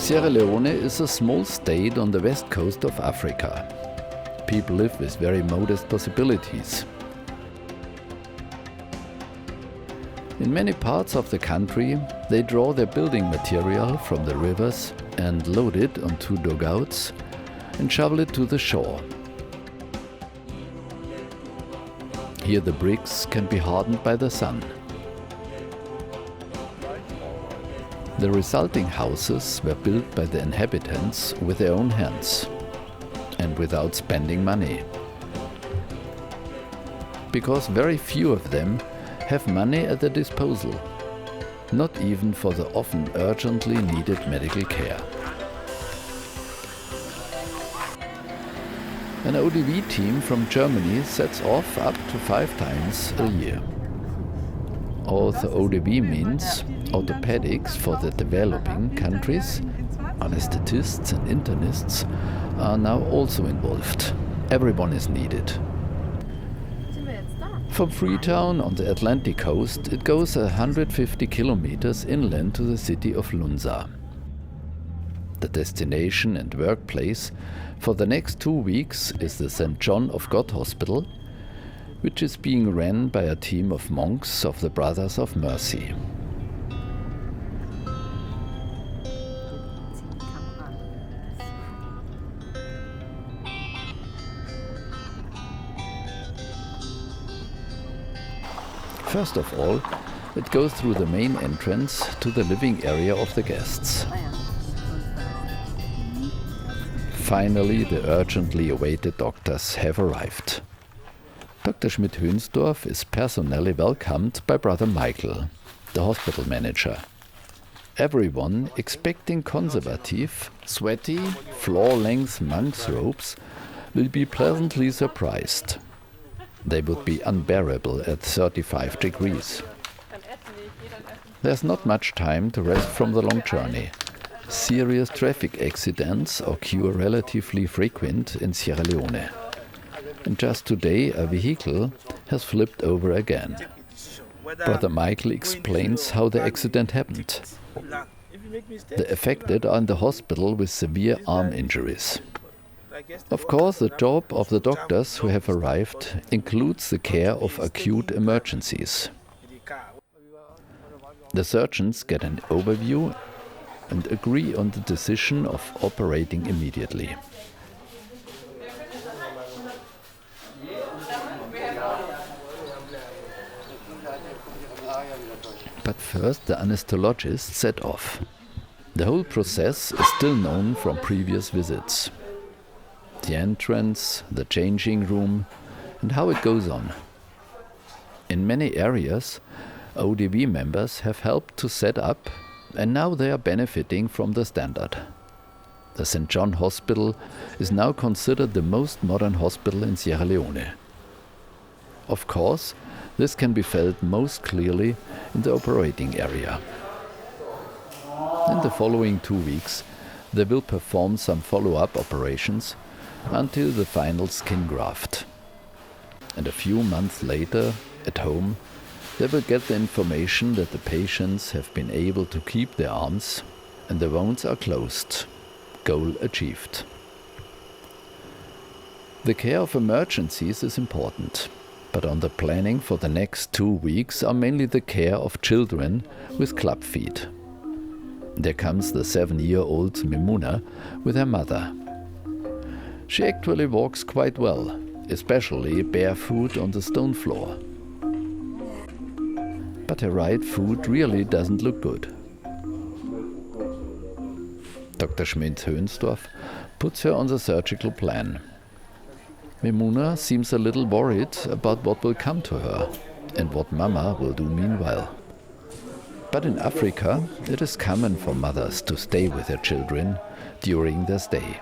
Sierra Leone is a small state on the west coast of Africa. People live with very modest possibilities. In many parts of the country, they draw their building material from the rivers and load it onto dugouts and shovel it to the shore. Here the bricks can be hardened by the sun. The resulting houses were built by the inhabitants with their own hands and without spending money. Because very few of them have money at their disposal, not even for the often urgently needed medical care. An ODV team from Germany sets off up to 5 times a year. Also, ODV means orthopedics for the developing countries. Anesthetists and internists are now also involved. Everyone is needed. From Freetown on the Atlantic coast, it goes 150 kilometers inland to the city of Lunza. The destination and workplace for the next 2 weeks is the St. John of God Hospital, which is being run by a team of monks of the Brothers of Mercy. First of all, it goes through the main entrance to the living area of the guests. Finally, the urgently awaited doctors have arrived. Dr. Schmidt-Hönsdorf is personally welcomed by Brother Michael, the hospital manager. Everyone expecting conservative, sweaty, floor-length monk's robes will be pleasantly surprised. They would be unbearable at 35 degrees. There's not much time to rest from the long journey. Serious traffic accidents occur relatively frequent in Sierra Leone. And just today a vehicle has flipped over again. Brother Michael explains how the accident happened. The affected are in the hospital with severe arm injuries. Of course, the job of the doctors who have arrived includes the care of acute emergencies. The surgeons get an overview and agree on the decision of operating immediately. But first the anesthesiologists set off. The whole process is still known from previous visits. The entrance, the changing room, and how it goes on. In many areas, ODV members have helped to set up, and now they are benefiting from the standard. The St. John Hospital is now considered the most modern hospital in Sierra Leone. Of course, this can be felt most clearly in the operating area. In the following 2 weeks, they will perform some follow-up operations until the final skin graft. And a few months later, at home, they will get the information that the patients have been able to keep their arms and the wounds are closed. Goal achieved. The care of emergencies is important, but on the planning for the next 2 weeks are mainly the care of children with club feet. There comes the 7-year-old Mimuna with her mother. She actually walks quite well, especially barefoot on the stone floor. But her right foot really doesn't look good. Dr. Schmidt-Hönsdorf puts her on the surgical plan. Mimuna seems a little worried about what will come to her and what Mama will do meanwhile. But in Africa, it is common for mothers to stay with their children during their stay.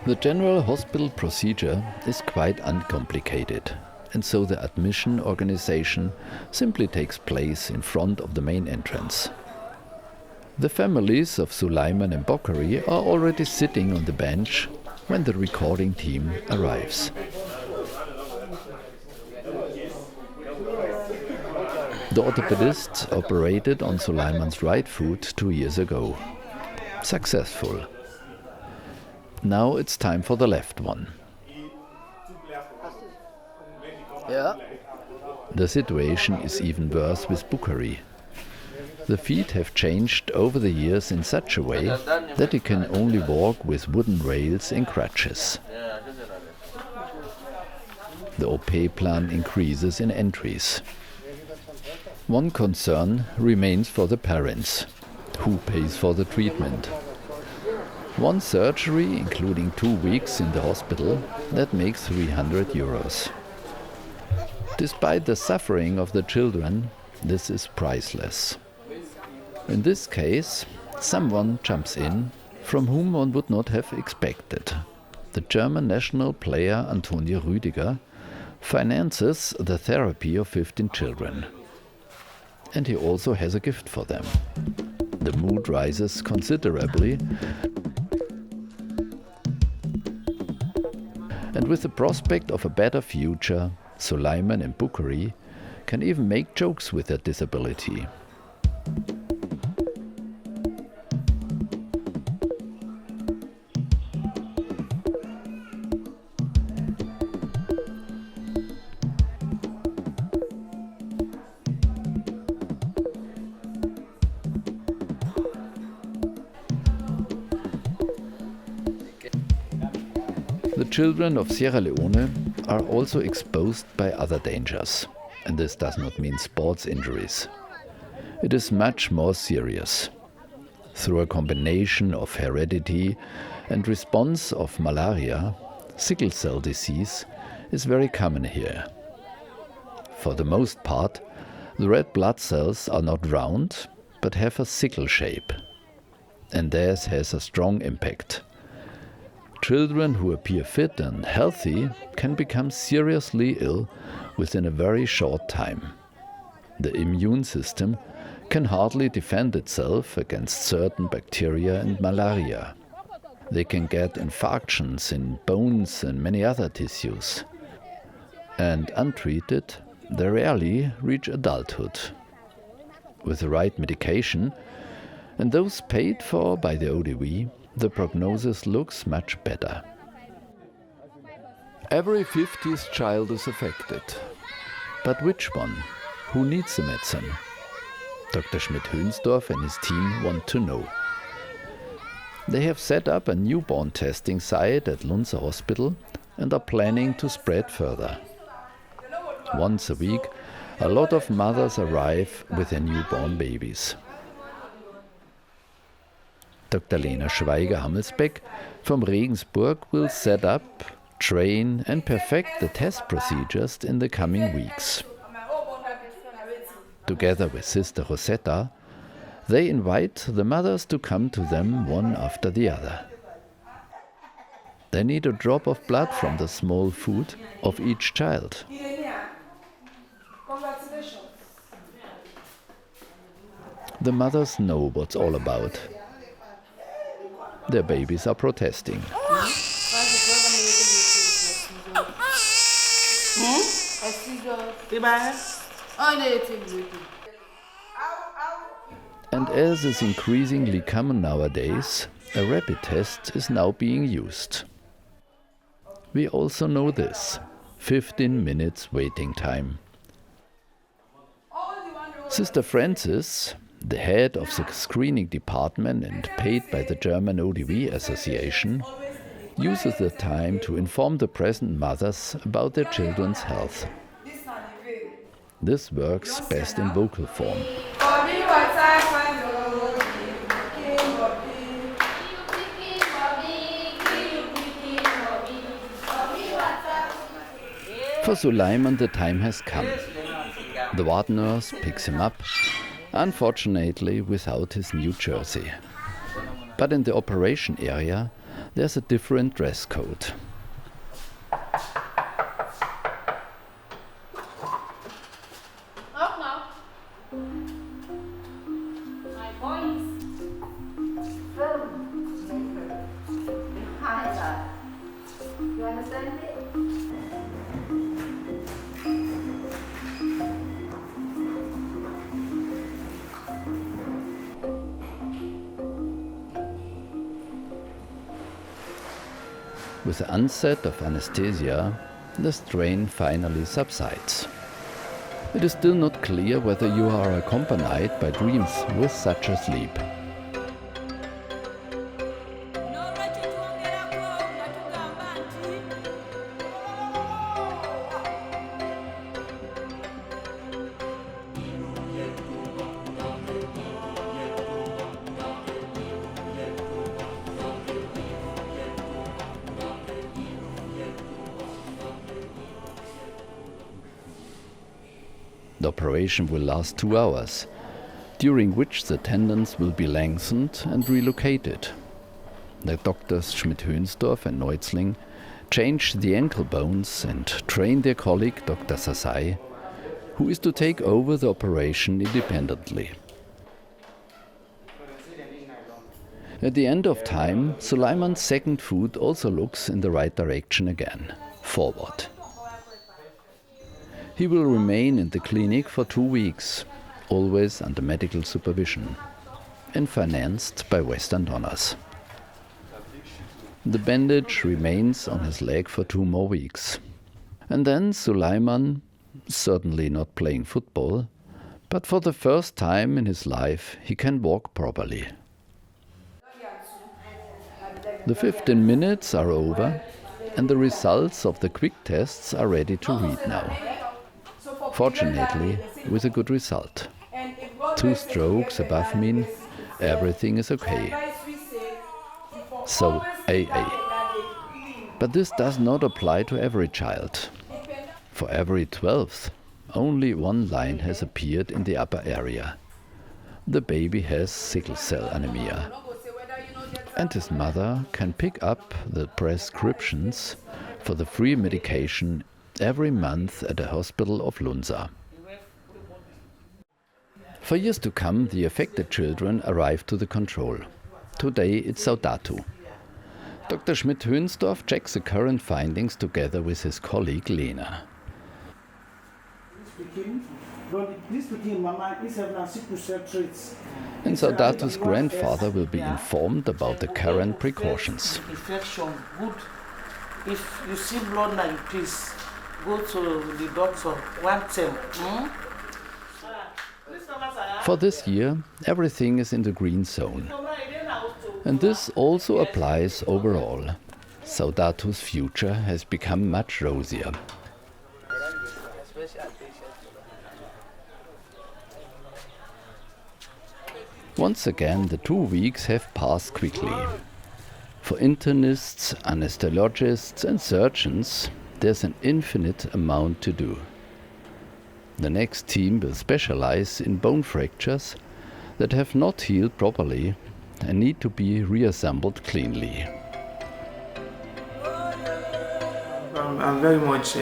The general hospital procedure is quite uncomplicated, and so the admission organization simply takes place in front of the main entrance. The families of Sulaiman and Bokhari are already sitting on the bench when the recording team arrives. The orthopedist operated on Sulaiman's right foot 2 years ago. Successful. Now it's time for the left one. Yeah. The situation is even worse with Bukhari. The feet have changed over the years in such a way that he can only walk with wooden rails and crutches. The OP plan increases in entries. One concern remains for the parents. Who pays for the treatment? One surgery, including 2 weeks in the hospital, that makes 300 euros. Despite the suffering of the children, this is priceless. In this case, someone jumps in from whom one would not have expected. The German national player Antonio Rüdiger finances the therapy of 15 children. And he also has a gift for them. The mood rises considerably, and with the prospect of a better future, Suleiman and Bukhari can even make jokes with their disability. The children of Sierra Leone are also exposed by other dangers, and this does not mean sports injuries. It is much more serious. Through a combination of heredity and response of malaria, sickle cell disease is very common here. For the most part, the red blood cells are not round, but have a sickle shape. And this has a strong impact. Children who appear fit and healthy can become seriously ill within a very short time. The immune system can hardly defend itself against certain bacteria and malaria. They can get infarctions in bones and many other tissues. And untreated, they rarely reach adulthood. With the right medication, and those paid for by the ODV, the prognosis looks much better. Every 50th child is affected. But which one? Who needs the medicine? Dr. Schmidt-Hönsdorf and his team want to know. They have set up a newborn testing site at Lunza Hospital and are planning to spread further. Once a week, a lot of mothers arrive with their newborn babies. Dr. Lena Schweiger-Hammelsbeck from Regensburg will set up, train and perfect the test procedures in the coming weeks. Together with Sister Rosetta, they invite the mothers to come to them one after the other. They need a drop of blood from the small foot of each child. The mothers know what's all about. Their babies are protesting. And as is increasingly common nowadays, a rapid test is now being used. We also know this: 15 minutes waiting time. Sister Francis, the head of the screening department and paid by the German ODV Association, uses the time to inform the present mothers about their children's health. This works best in vocal form. For Suleiman, the time has come. The ward nurse picks him up, unfortunately without his new jersey. But in the operation area, there's a different dress code. You understand me? With the onset of anesthesia, the strain finally subsides. It is still not clear whether you are accompanied by dreams with such a sleep. The operation will last 2 hours, during which the tendons will be lengthened and relocated. The doctors Schmidt-Hönsdorf and Neutzling change the ankle bones and train their colleague Dr. Sasai, who is to take over the operation independently. At the end of time, Suleiman's second foot also looks in the right direction again, forward. He will remain in the clinic for 2 weeks, always under medical supervision, and financed by Western donors. The bandage remains on his leg for 2 more weeks. And then Suleiman, certainly not playing football, but for the first time in his life he can walk properly. The 15 minutes are over, and the results of the quick tests are ready to read now. Fortunately, with a good result. 2 strokes above mean, everything is okay. So, AA. But this does not apply to every child. For every 12th, only 1 line has appeared in the upper area. The baby has sickle cell anemia. And his mother can pick up the prescriptions for the free medication every month at the hospital of Lunza. For years to come, the affected children arrive to the control. Today it's Saudatu. Dr. Schmidt-Hönsdorf checks the current findings together with his colleague Lena. And Saudatu's grandfather will be informed about the current precautions. Infection, good. If you see blood like this, go to the doctor, want them. For this year, everything is in the green zone. And this also applies overall. Saudatu's future has become much rosier. Once again, the 2 weeks have passed quickly. For internists, anesthesiologists and surgeons, there's an infinite amount to do. The next team will specialize in bone fractures that have not healed properly and need to be reassembled cleanly. I'm very much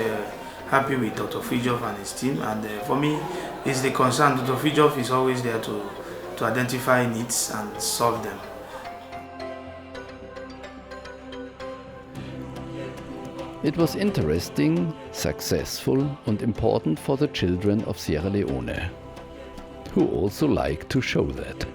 happy with Dr. Frijov and his team, and for me, it's the concern. Dr. Frijov is always there to identify needs and solve them. It was interesting, successful and important for the children of Sierra Leone, who also like to show that.